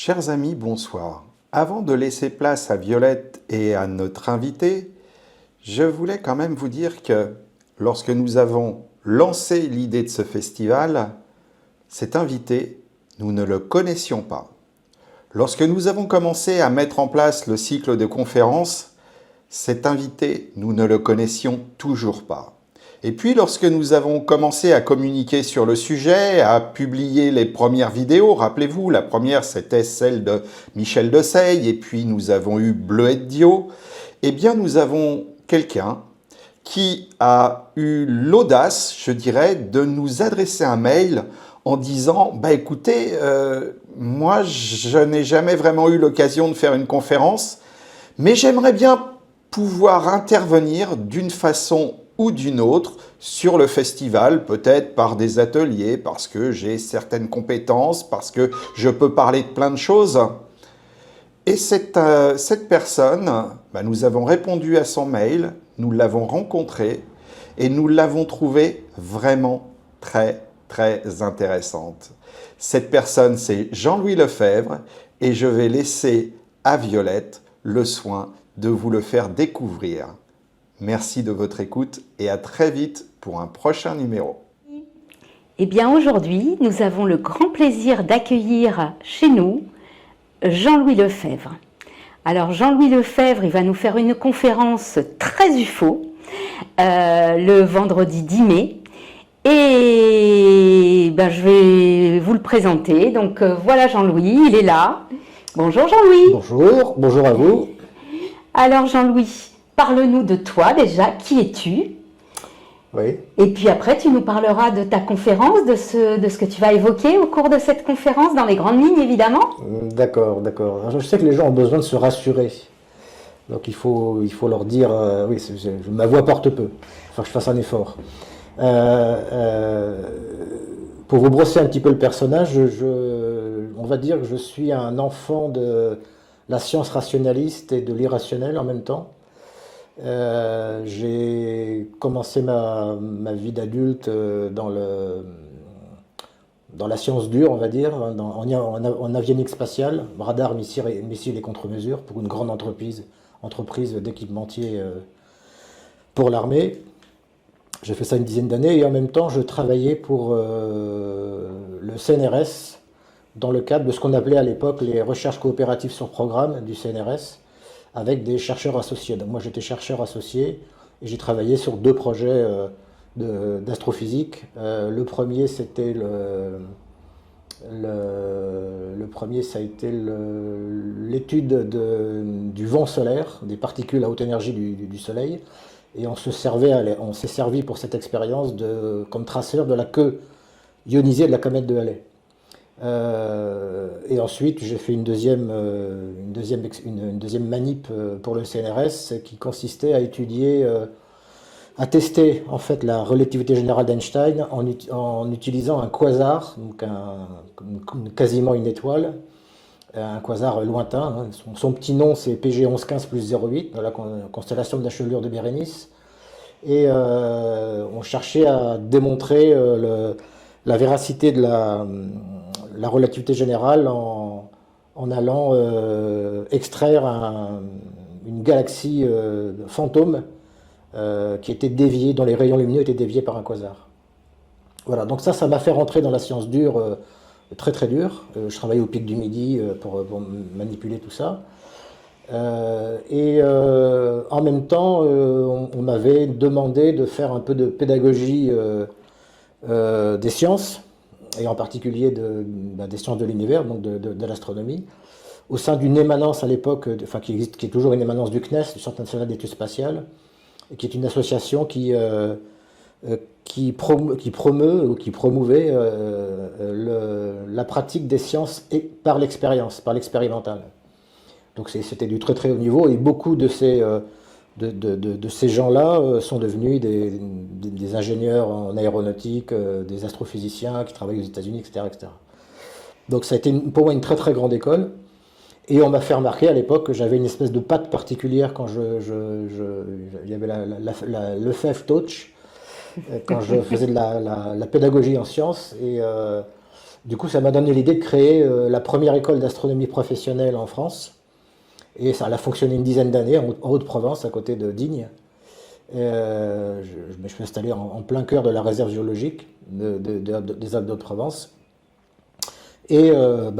Chers amis, bonsoir. Avant de laisser place à Violette et à notre invité, je voulais quand même vous dire que lorsque nous avons lancé l'idée de ce festival, cet invité, nous ne le connaissions pas. Lorsque nous avons commencé à mettre en place le cycle de conférences, cet invité, nous ne le connaissions toujours pas. Et puis lorsque nous avons commencé à communiquer sur le sujet, à publier les premières vidéos, rappelez-vous, la première c'était celle de Michel Deseille, et puis nous avons eu Bleuette Dio, eh bien nous avons quelqu'un qui a eu l'audace, je dirais, de nous adresser un mail en disant « écoutez, moi je n'ai jamais vraiment eu l'occasion de faire une conférence, mais j'aimerais bien pouvoir intervenir d'une façon ou d'une autre sur le festival, peut-être par des ateliers, parce que j'ai certaines compétences, parce que je peux parler de plein de choses. » Et cette personne, nous avons répondu à son mail, nous l'avons rencontrée et nous l'avons trouvée vraiment très intéressante. Cette personne, c'est Jean-Louis Lefebvre et je vais laisser à Violette le soin de vous le faire découvrir. Merci de votre écoute et à très vite pour un prochain numéro. Eh bien aujourd'hui, nous avons le grand plaisir d'accueillir chez nous Jean-Louis Lefebvre. Alors Jean-Louis Lefebvre, il va nous faire une conférence très UFO le vendredi 10 mai. Et je vais vous le présenter. Donc voilà Jean-Louis, il est là. Bonjour Jean-Louis. Bonjour à vous. Alors Jean-Louis, parle-nous de toi déjà, qui es-tu? Oui. Et puis après, tu nous parleras de ta conférence, de ce que tu vas évoquer au cours de cette conférence, dans les grandes lignes évidemment. D'accord. Alors, je sais que les gens ont besoin de se rassurer. Donc il faut leur dire, oui, ma voix porte peu, il faut que je fasse un effort. Pour vous brosser un petit peu le personnage, on va dire que je suis un enfant de la science rationaliste et de l'irrationnel en même temps. J'ai commencé ma vie d'adulte dans la science dure, on va dire, en avionique spatiale, radar, missiles et contre-mesures pour une grande entreprise d'équipementier pour l'armée. J'ai fait ça une dizaine d'années et en même temps je travaillais pour le CNRS dans le cadre de ce qu'on appelait à l'époque les recherches coopératives sur programme du CNRS, avec des chercheurs associés. Donc moi j'étais chercheur associé et j'ai travaillé sur deux projets d'astrophysique. Le premier c'était ça a été l'étude du vent solaire, des particules à haute énergie du Soleil. Et on s'est servi pour cette expérience comme traceur de la queue ionisée de la comète de Halley. Et ensuite, j'ai fait une deuxième manip pour le CNRS qui consistait à étudier, à tester en fait la relativité générale d'Einstein en utilisant un quasar, donc quasiment une étoile, un quasar lointain. Hein. Son petit nom c'est PG 1115 plus 08 dans la constellation de la chevelure de Bérénice. Et on cherchait à démontrer la véracité de la relativité générale en allant extraire une galaxie fantôme qui était déviée, dont les rayons lumineux étaient déviés par un quasar. Voilà, donc ça m'a fait rentrer dans la science dure, très dure. Je travaillais au Pic du Midi pour manipuler tout ça. Et en même temps, on m'avait demandé de faire un peu de pédagogie des sciences, et en particulier des sciences de l'univers, donc de l'astronomie, au sein d'une émanence à l'époque, qui est toujours une émanence du CNES, du Centre national d'études spatiales, et qui est une association qui promouvait la pratique des sciences par l'expérience, par l'expérimental. Donc c'était du très haut niveau, et beaucoup de ces gens-là sont devenus des ingénieurs en aéronautique, des astrophysiciens qui travaillent aux États-Unis, etc., etc. Donc ça a été pour moi une très grande école. Et on m'a fait remarquer à l'époque que j'avais une espèce de patte particulière quand il y avait le Lefebvre Touch, quand je faisais de la pédagogie en sciences. Et Du coup, ça m'a donné l'idée de créer la première école d'astronomie professionnelle en France. Et ça a fonctionné une dizaine d'années en Haute-Provence, à côté de Digne. Je me suis installé en plein cœur de la réserve géologique des Alpes d'Haute-Provence. Et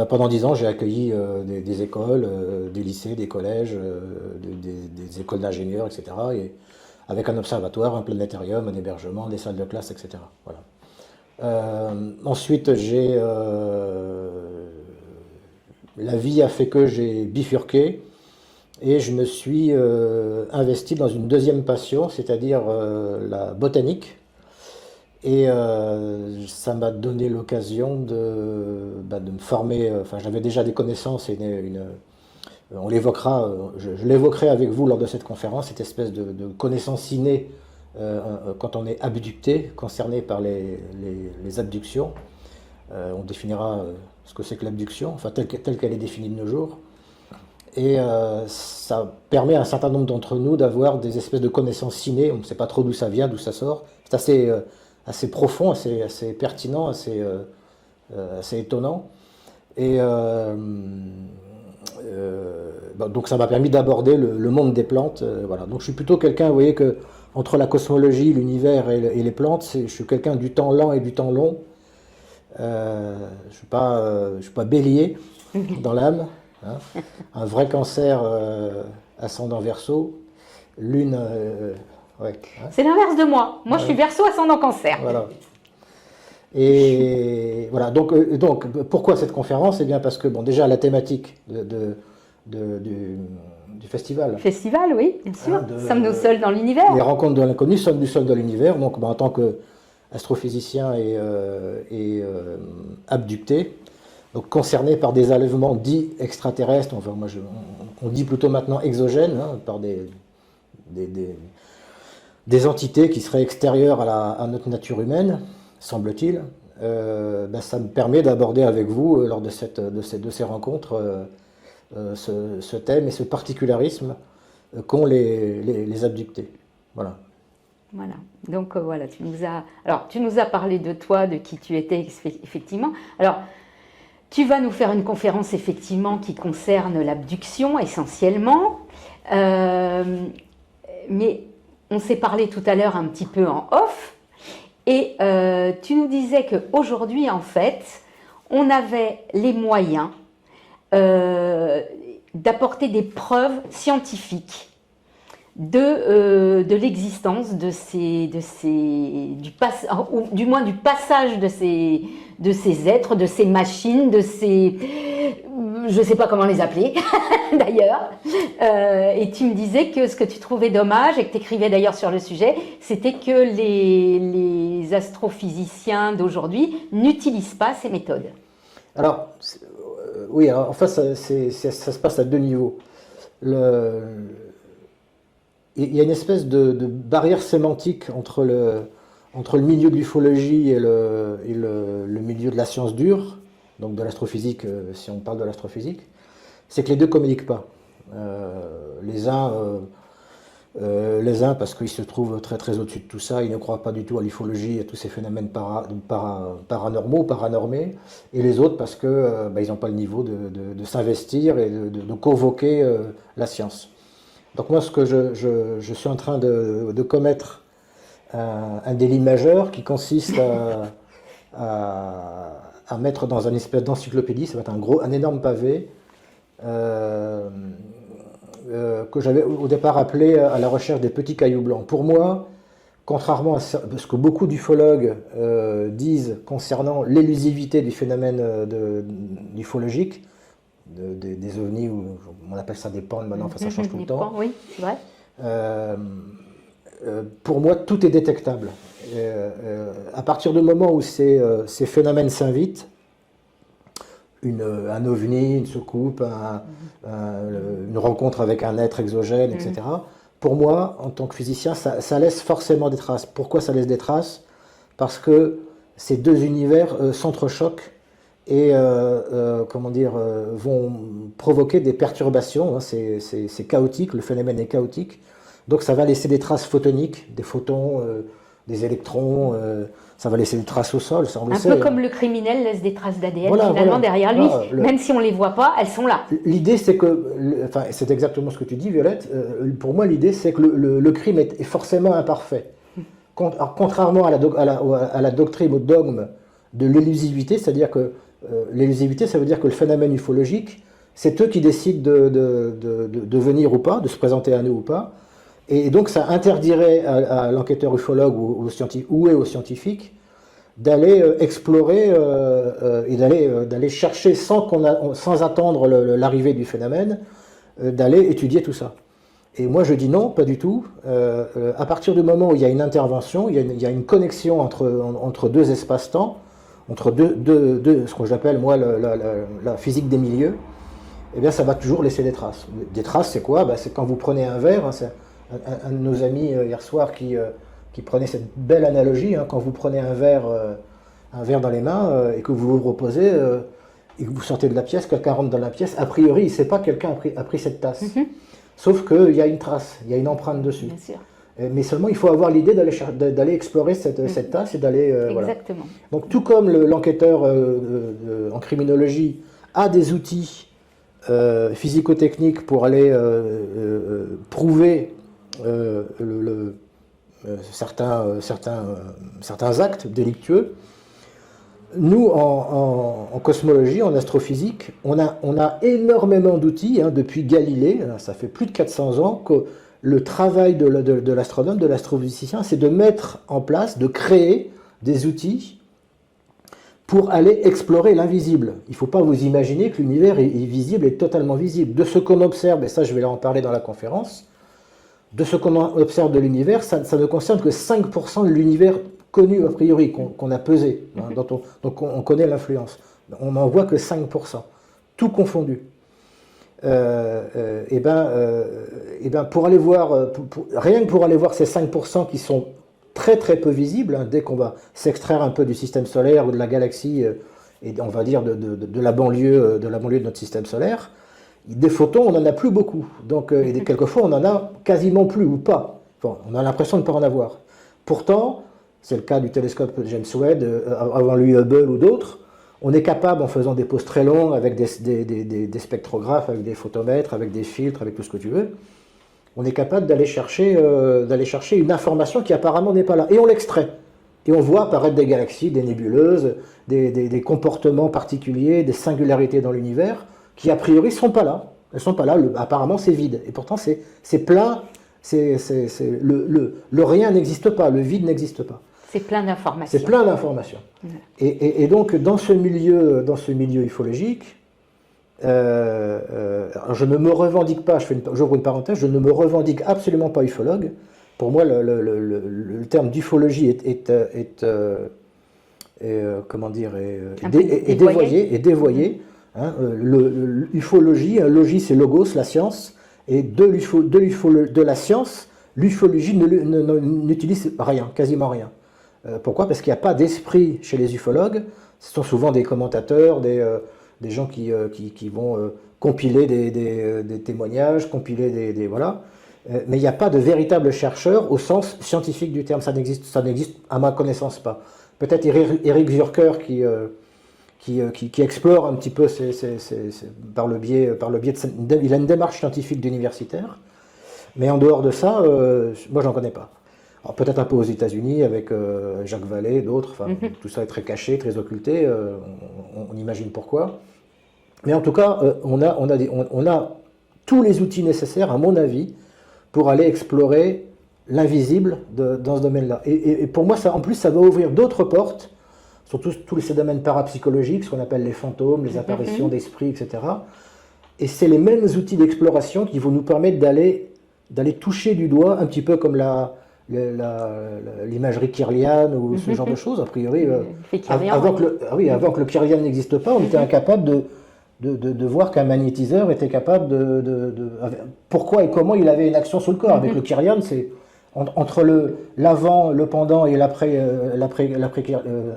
pendant 10 ans, j'ai accueilli des écoles, des lycées, des collèges, des écoles d'ingénieurs, etc. Et avec un observatoire, un planétarium, un hébergement, des salles de classe, etc. Voilà. Ensuite, la vie a fait que j'ai bifurqué et je me suis investi dans une deuxième passion, c'est-à-dire la botanique. Et ça m'a donné l'occasion de me former. Enfin, j'avais déjà des connaissances et on l'évoquera, je l'évoquerai avec vous lors de cette conférence, cette espèce de connaissance innée quand on est abducté, concerné par les abductions. On définira ce que c'est que l'abduction, enfin telle qu'elle est définie de nos jours. Et ça permet à un certain nombre d'entre nous d'avoir des espèces de connaissances innées. On ne sait pas trop d'où ça vient, d'où ça sort. C'est assez profond, assez pertinent, assez étonnant. Et donc ça m'a permis d'aborder le monde des plantes. Voilà. Donc je suis plutôt quelqu'un, vous voyez, que entre la cosmologie, l'univers et les plantes, je suis quelqu'un du temps lent et du temps long. Je ne suis pas bélier dans l'âme. Hein. Un vrai cancer ascendant Verseau. Lune... ouais, hein. C'est l'inverse de moi. Moi, je suis Verseau ascendant Cancer. Voilà. Et voilà, donc pourquoi cette conférence? Eh bien parce que, bon, déjà, la thématique du festival. Festival, oui, bien sûr. Sommes-nous seuls dans l'univers? Les rencontres de l'inconnu, sommes-nous seuls dans l'univers. Donc, en tant qu'astrophysicien et abducté, donc concerné par des enlèvements dits extraterrestres, enfin, on dit plutôt maintenant exogènes, hein, par des entités qui seraient extérieures à notre nature humaine, semble-t-il, ça me permet d'aborder avec vous, lors de ces rencontres, ce thème et ce particularisme qu'ont les abductés. Voilà. Voilà. Donc voilà, tu nous as parlé de toi, de qui tu étais effectivement. Alors, tu vas nous faire une conférence effectivement qui concerne l'abduction essentiellement, mais on s'est parlé tout à l'heure un petit peu en off, et tu nous disais qu'aujourd'hui, en fait, on avait les moyens d'apporter des preuves scientifiques de l'existence ou du moins du passage de ces êtres, de ces machines, je ne sais pas comment les appeler d'ailleurs, et tu me disais que ce que tu trouvais dommage, et que tu écrivais d'ailleurs sur le sujet, c'était que les astrophysiciens d'aujourd'hui n'utilisent pas ces méthodes. Alors, oui, alors, en fait, ça se passe à deux niveaux. Il y a une espèce de barrière sémantique entre le milieu de l'ufologie et le milieu de la science dure, donc de l'astrophysique, si on parle de l'astrophysique, c'est que les deux ne communiquent pas. Les uns, parce qu'ils se trouvent très très au-dessus de tout ça, ils ne croient pas du tout à l'ufologie et à tous ces phénomènes paranormaux, paranormés, et les autres parce que ils n'ont pas le niveau de s'investir et de convoquer la science. Donc moi, ce que je suis en train de commettre un délit majeur qui consiste à mettre dans une espèce d'encyclopédie, ça va être un énorme pavé, que j'avais au départ appelé à la recherche des petits cailloux blancs. Pour moi, contrairement à ce que beaucoup d'ufologues disent concernant l'élusivité du phénomène ufologique, des ovnis, ou on appelle ça des pans maintenant, enfin ça change tout le temps. Oui, c'est vrai. Pour moi, tout est détectable. À partir du moment où ces phénomènes s'invitent, un ovni, une soucoupe, une rencontre avec un être exogène, etc., pour moi, en tant que physicien, ça laisse forcément des traces. Pourquoi ça laisse des traces? Parce que ces deux univers s'entrechoquent et vont provoquer des perturbations. Hein, c'est chaotique, le phénomène est chaotique. Donc ça va laisser des traces photoniques, des photons, des électrons, ça va laisser des traces au sol, ça on le Un sait. peu comme le criminel laisse des traces d'ADN Voilà, finalement voilà. derrière lui, Voilà, même si on ne les voit pas, elles sont là. L'idée, c'est que, enfin, c'est exactement ce que tu dis, Violette. Pour moi, l'idée, c'est que le crime est forcément imparfait. Alors, contrairement à la doctrine, au dogme de l'élusivité, c'est-à-dire que l'élusivité, ça veut dire que le phénomène ufologique, c'est eux qui décident de venir ou pas, de se présenter à nous ou pas. Et donc, ça interdirait à l'enquêteur ufologue ou aux scientifiques d'aller explorer et d'aller chercher sans attendre l'arrivée du phénomène, d'aller étudier tout ça. Et moi je dis non, pas du tout. À partir du moment où il y a une intervention, il y a une connexion entre deux espaces-temps, entre ce que j'appelle moi la physique des milieux, eh bien ça va toujours laisser des traces. Des traces, c'est quoi? C'est quand vous prenez un verre, hein, c'est un de nos amis hier soir qui prenait cette belle analogie, hein, quand vous prenez un verre dans les mains et que vous vous reposez et que vous sortez de la pièce, quelqu'un rentre dans la pièce, a priori il ne sait pas que quelqu'un a pris cette tasse. Sauf qu'il y a une trace, il y a une empreinte dessus. Bien sûr. Mais seulement il faut avoir l'idée d'aller explorer cette tasse et d'aller... Exactement. Voilà. Donc tout comme l'enquêteur en criminologie a des outils physico-techniques pour aller prouver certains actes délictueux, nous, en cosmologie, en astrophysique, on a énormément d'outils, hein, depuis Galilée, ça fait plus de 400 ans, que le travail de l'astronome, de l'astrophysicien, c'est de mettre en place, de créer des outils pour aller explorer l'invisible. Il ne faut pas vous imaginer que l'univers est visible et totalement visible. De ce qu'on observe, et ça je vais en parler dans la conférence, de ce qu'on observe de l'univers, ça ne concerne que 5% de l'univers connu a priori, qu'on a pesé, hein, donc on connaît l'influence. On n'en voit que 5%, tout confondu. Pour aller voir, rien que pour aller voir ces 5% qui sont très très peu visibles, hein, dès qu'on va s'extraire un peu du système solaire ou de la galaxie, et on va dire de la banlieue de notre système solaire, des photons, on n'en a plus beaucoup. Donc, quelquefois, on n'en a quasiment plus ou pas. Bon, on a l'impression de ne pas en avoir. Pourtant, c'est le cas du télescope James Webb, avant lui Hubble ou d'autres, on est capable, en faisant des pauses très longues, avec des spectrographes, avec des photomètres, avec des filtres, avec tout ce que tu veux, on est capable d'aller chercher une information qui apparemment n'est pas là. Et on l'extrait. Et on voit apparaître des galaxies, des nébuleuses, des comportements particuliers, des singularités dans l'univers, qui a priori ne sont pas là. Elles ne sont pas là, apparemment c'est vide. Et pourtant c'est plein, le rien n'existe pas, le vide n'existe pas. C'est plein d'informations. C'est plein d'informations. Et donc dans ce milieu ufologique, je ne me revendique pas, j'ouvre une parenthèse, je ne me revendique absolument pas ufologue. Pour moi, le terme d'ufologie est dévoyé. Hein, l'ufologie, logis c'est logos, la science, et de la science, l'ufologie n'utilise rien, quasiment rien. Pourquoi? Parce qu'il n'y a pas d'esprit chez les ufologues. Ce sont souvent des commentateurs, des gens qui vont compiler des témoignages, compiler voilà. Mais il n'y a pas de véritable chercheur au sens scientifique du terme. Ça n'existe à ma connaissance pas. Peut-être Eric Zürcher qui explore un petit peu par le biais il a une démarche scientifique d'universitaire. Mais en dehors de ça, moi j'en connais pas. Alors peut-être un peu aux États-Unis avec Jacques Vallée, d'autres. Enfin, tout ça est très caché, très occulté. On imagine pourquoi. Mais en tout cas, on a tous les outils nécessaires, à mon avis, pour aller explorer l'invisible dans ce domaine-là. Et pour moi, en plus, ça va ouvrir d'autres portes, surtout tous ces domaines parapsychologiques, ce qu'on appelle les fantômes, les apparitions d'esprits, etc. Et c'est les mêmes outils d'exploration qui vont nous permettre d'aller toucher du doigt, un petit peu comme l'imagerie kirliane ou ce genre de choses. A priori, avant que le kirlian n'existe pas, on était incapable de voir qu'un magnétiseur était capable pourquoi et comment il avait une action sur le corps. Avec le kirlian, c'est entre l'avant, le pendant et l'après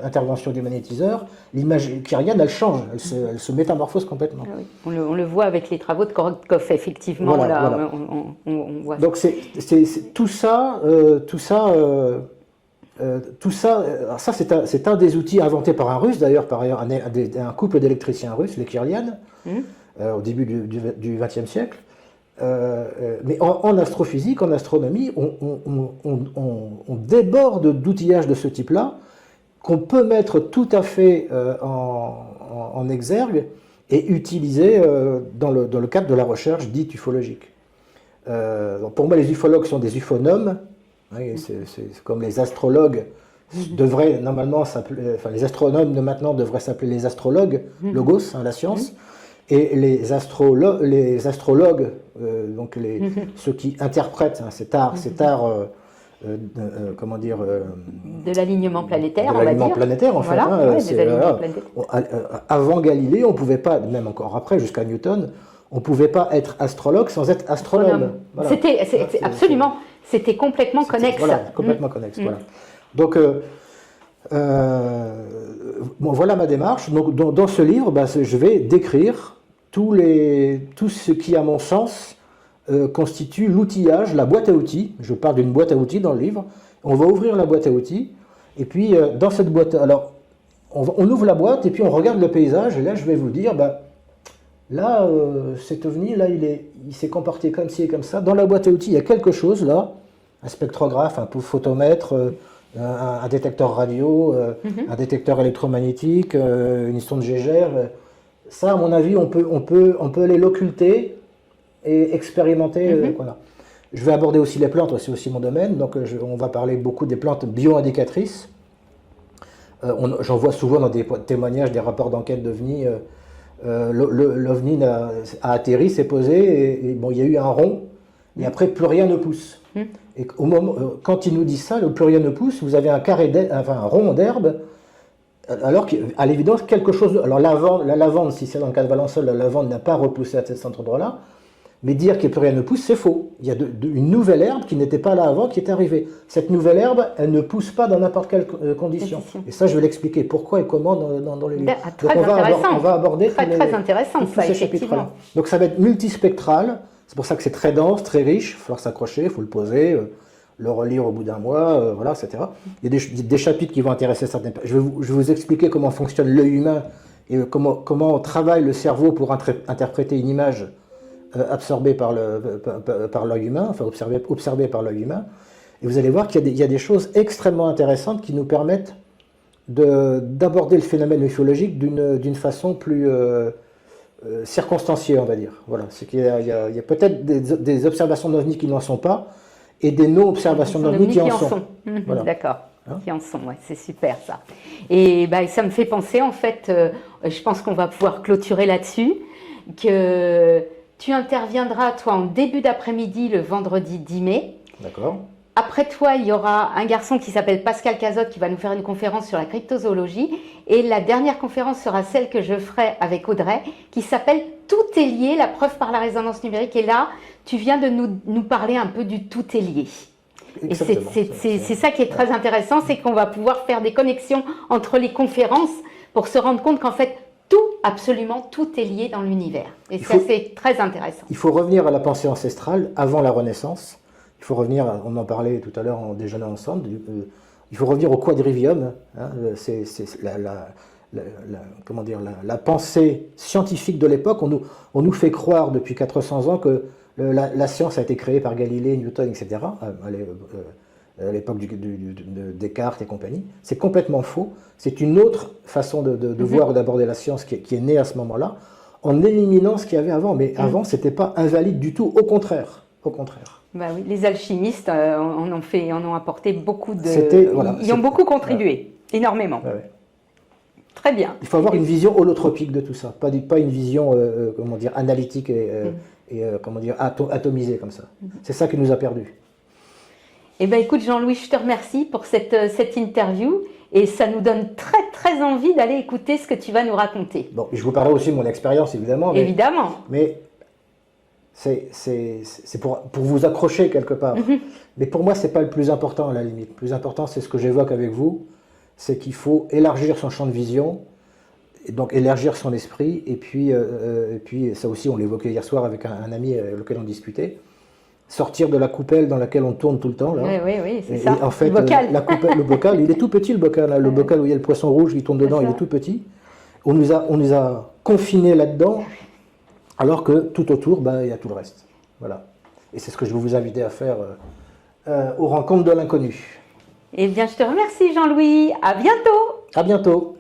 intervention du magnétiseur, l'image kirliane, elle change, elle se métamorphose complètement. Ah oui. On le voit avec les travaux de Korotkov, effectivement. Voilà. On voit donc c'est tout ça Tout ça, ça c'est un des outils inventés par un Russe, d'ailleurs, par ailleurs, un couple d'électriciens russes, les Kirlian, au début du XXe siècle. Mais en astrophysique, en astronomie, on déborde d'outillage de ce type-là, qu'on peut mettre tout à fait en exergue et utiliser dans le cadre de la recherche dite ufologique. Donc pour moi, les ufologues sont des ufonomes. Oui, c'est comme les astrologues devraient normalement s'appeler, enfin les astronomes de maintenant devraient s'appeler les astrologues, logos, la science, et les astrologues, donc ceux qui interprètent cet art, comment dire, de l'alignement planétaire, de l'alignement planétaire en fait. Voilà, planétaire. Avant Galilée, on pouvait pas, même encore après jusqu'à Newton, on pouvait pas être astrologue sans être astronome. Voilà. Absolument. C'était complètement connexe. Voilà, complètement connexe. Voilà. Donc, bon, voilà ma démarche. Donc, dans ce livre, je vais décrire tout ce qui, à mon sens, constitue l'outillage, la boîte à outils. Je parle d'une boîte à outils dans le livre. On va ouvrir la boîte à outils. Et puis, dans cette boîte, alors, on ouvre la boîte et puis on regarde le paysage. Et là, je vais vous dire, là, cet ovni, là, il s'est comporté comme ci et comme ça. Dans la boîte à outils, il y a quelque chose, là, un spectrographe, un photomètre, un détecteur radio, un détecteur électromagnétique, une sonde Gégère. Ça, à mon avis, on peut aller l'occulter et expérimenter. Voilà. Je vais aborder aussi les plantes, c'est aussi mon domaine. Donc, on va parler beaucoup des plantes bio-indicatrices. J'en vois souvent dans des témoignages, des rapports d'enquête d'OVNI. L'OVNI a atterri, s'est posé, et bon, il y a eu un rond, et après plus rien ne pousse. Et au moment, quand il nous dit ça, le plus rien ne pousse, vous avez un rond d'herbe, alors qu'à l'évidence, quelque chose. Alors la lavande, si c'est dans le cas de Valençol, la lavande n'a pas repoussé à cet endroit-là, mais dire que plus rien ne pousse, c'est faux. Il y a une nouvelle herbe qui n'était pas là avant, qui est arrivée. Cette nouvelle herbe, elle ne pousse pas dans n'importe quelle condition. Et ça, je vais l'expliquer pourquoi et comment dans les livres. Très intéressant. On va aborder très intéressant, tous ces chapitres-là. Donc ça va être multispectral. C'est pour ça que c'est très dense, très riche. Il va falloir s'accrocher, il faut le poser, le relire au bout d'un mois, voilà, etc. Il y a des chapitres qui vont intéresser certaines personnes. Je vais vous expliquer comment fonctionne l'œil humain et comment travaille le cerveau pour interpréter une image absorbé par l'œil humain, enfin observé par l'œil humain, et vous allez voir qu'il y a des choses extrêmement intéressantes qui nous permettent d'aborder le phénomène ufologique d'une façon plus circonstanciée, on va dire. Voilà, c'est qu'il y a peut-être des observations d'OVNI qui n'en sont pas, et des non-observations d'OVNI qui en sont. Voilà. D'accord. Qui en sont, ouais, c'est super ça. Et ça me fait penser, en fait, je pense qu'on va pouvoir clôturer là-dessus, que tu interviendras, toi, en début d'après-midi, le vendredi 10 mai. D'accord. Après toi, il y aura un garçon qui s'appelle Pascal Cazotte qui va nous faire une conférence sur la cryptozoologie. Et la dernière conférence sera celle que je ferai avec Audrey, qui s'appelle « Tout est lié, la preuve par la résonance numérique ». Et là, tu viens de nous parler un peu du « tout est lié ». Et c'est ça qui est très intéressant, c'est qu'on va pouvoir faire des connexions entre les conférences pour se rendre compte qu'en fait, absolument tout est lié dans l'univers. Et ça, c'est très intéressant. Il faut revenir à la pensée ancestrale avant la Renaissance. Il faut revenir, on en parlait tout à l'heure en déjeunant ensemble, il faut revenir au quadrivium. Hein, c'est la pensée scientifique de l'époque. On nous fait croire depuis 400 ans que la science a été créée par Galilée, Newton, etc., à l'époque de Descartes et compagnie. C'est complètement faux. C'est une autre façon de voir et d'aborder la science qui est née à ce moment-là, en éliminant ce qu'il y avait avant. Mais avant, ce n'était pas invalide du tout, au contraire. Au contraire. Oui, les alchimistes en ont apporté beaucoup de... ils ont beaucoup contribué, énormément. Ouais. Très bien. Il faut avoir une vision holotropique de tout ça, pas une vision analytique et atomisée comme ça. C'est ça qui nous a perdus. Eh bien, écoute, Jean-Louis, je te remercie pour cette interview et ça nous donne très, très envie d'aller écouter ce que tu vas nous raconter. Bon, je vous parlerai aussi de mon expérience, évidemment. Évidemment. Mais c'est pour vous accrocher quelque part. Mais pour moi, ce n'est pas le plus important, à la limite. Le plus important, c'est ce que j'évoque avec vous, c'est qu'il faut élargir son champ de vision, et donc élargir son esprit, et puis ça aussi, on l'évoquait hier soir avec un ami avec lequel on discutait. sortir de la coupelle dans laquelle on tourne tout le temps. Là. Oui, c'est Et ça. en fait, le bocal. le bocal, il est tout petit, le bocal. Hein. Le bocal où il y a le poisson rouge qui tourne dedans, il est tout petit. On nous a confinés là-dedans, alors que tout autour, il y a tout le reste. Voilà. Et c'est ce que je vais vous inviter à faire aux rencontres de l'inconnu. Eh bien, je te remercie, Jean-Louis. À bientôt. À bientôt.